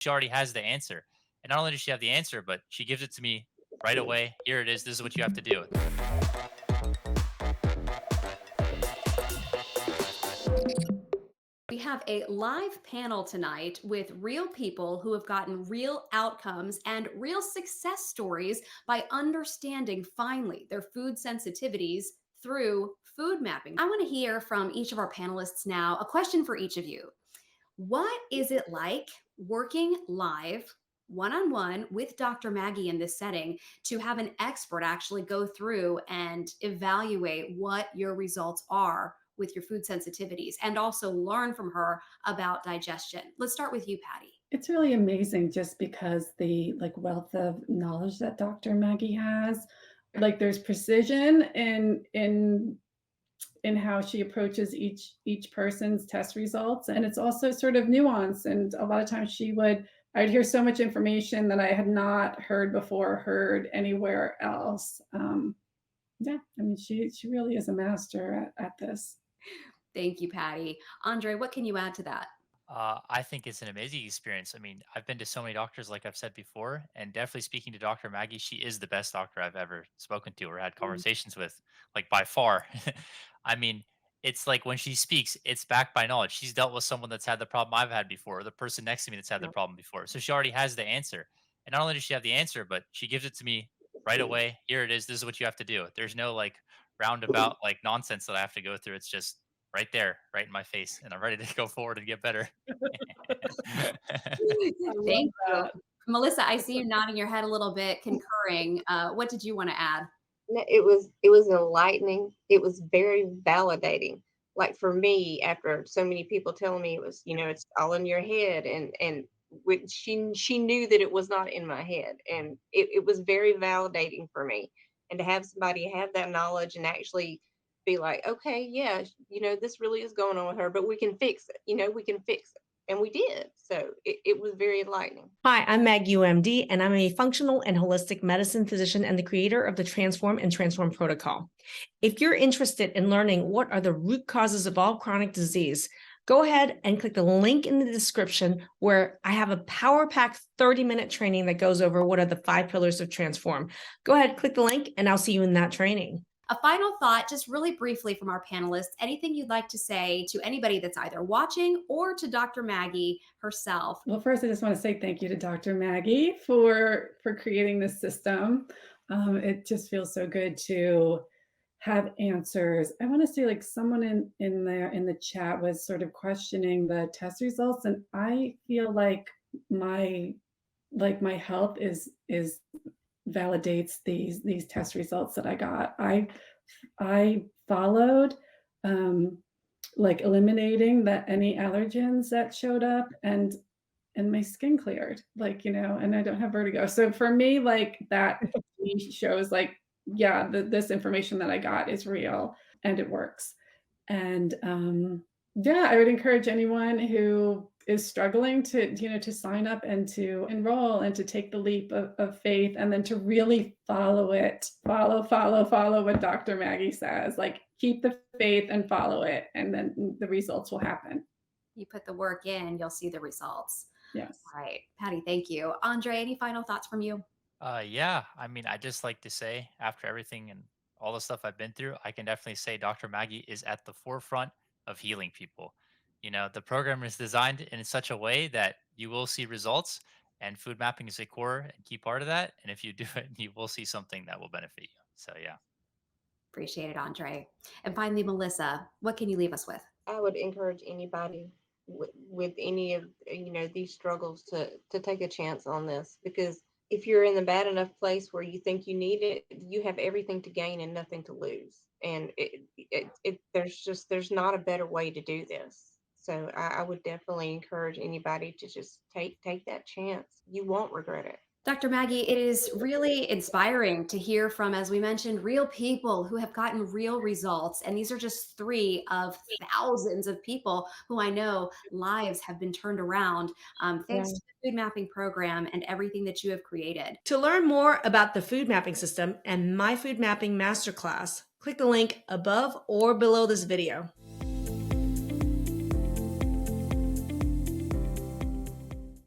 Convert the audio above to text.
She already has the answer. And not only does she have the answer, but she gives it to me right away. Here it is. This is what you have to do. We have a live panel tonight with real people who have gotten real outcomes and real success stories by understanding finally their food sensitivities through food mapping. I want to hear from each of our panelists now. A question for each of you. What is it like working live one on one with Dr. Maggie in this setting to have an expert actually go through and evaluate what your results are with your food sensitivities and also learn from her about digestion? Let's start with you, Patty. It's really amazing just because the like wealth of knowledge that Dr. Maggie has. Like there's precision in how she approaches each person's test results, and it's also sort of nuance. And a lot of times I'd hear so much information that I had not heard before, heard anywhere else. Yeah, I mean, she really is a master at this. Thank you, Patty. Andre, what can you add to that? I think it's an amazing experience. I mean, I've been to so many doctors, like I've said before, and definitely speaking to Dr. Maggie, she is the best doctor I've ever spoken to or had Mm. conversations with, like by far. I mean, it's like when she speaks, it's backed by knowledge. She's dealt with someone that's had the problem I've had before, or the person next to me that's had the Yeah. problem before. So she already has the answer. And not only does she have the answer, but she gives it to me right away. Here it is. This is what you have to do. There's no like roundabout like nonsense that I have to go through. It's just right there, right in my face, and I'm ready to go forward and get better. I love Thank you. that. Melissa, I see you nodding your head a little bit, concurring. What did you want to add? It was enlightening. It was very validating. Like for me, after so many people telling me it was, it's all in your head, and she knew that it was not in my head, and it was very validating for me. And to have somebody have that knowledge and actually be like, okay, yeah, this really is going on with her, but we can fix it. We can fix it, and we did. So it was very enlightening. Hi, I'm Maggie UMD, and I'm a functional and holistic medicine physician and the creator of the Transform and Transform protocol. If you're interested in learning what are the root causes of all chronic disease, go ahead and click the link in the description where I have a power pack 30-minute training that goes over what are the 5 pillars of Transform. Go ahead, click the link, and I'll see you in that training. A final thought, just really briefly from our panelists, anything you'd like to say to anybody that's either watching or to Dr. Maggie herself? Well, first, I just want to say thank you to Dr. Maggie for creating this system. It just feels so good to have answers. I want to say, like someone in the chat was sort of questioning the test results, and I feel like my health is validates these test results that I got. I followed like eliminating any allergens that showed up, and my skin cleared, like, and I don't have vertigo. So for me, like that shows like, yeah, this information that I got is real and it works. And yeah, I would encourage anyone who is struggling to sign up and to enroll and to take the leap of faith, and then to really follow it, follow what Dr. Maggie says, like keep the faith and follow it, and then the results will happen. You put the work in, you'll see the results. Yes. All right, Patty, thank you. Andre, any final thoughts from you? Yeah, I mean, I just like to say, after everything and all the stuff I've been through, I can definitely say Dr. Maggie is at the forefront of healing people. The program is designed in such a way that you will see results, and food mapping is a core and key part of that. And if you do it, you will see something that will benefit you. So, yeah. Appreciate it, Andre. And finally, Melissa, what can you leave us with? I would encourage anybody with any of these struggles to take a chance on this, because if you're in the bad enough place where you think you need it, you have everything to gain and nothing to lose. And there's not a better way to do this. So I would definitely encourage anybody to just take that chance. You won't regret it. Dr. Maggie, it is really inspiring to hear from, as we mentioned, real people who have gotten real results. And these are just 3 of thousands of people who I know lives have been turned around Yeah. thanks to the food mapping program and everything that you have created. To learn more about the food mapping system and my food mapping masterclass, click the link above or below this video.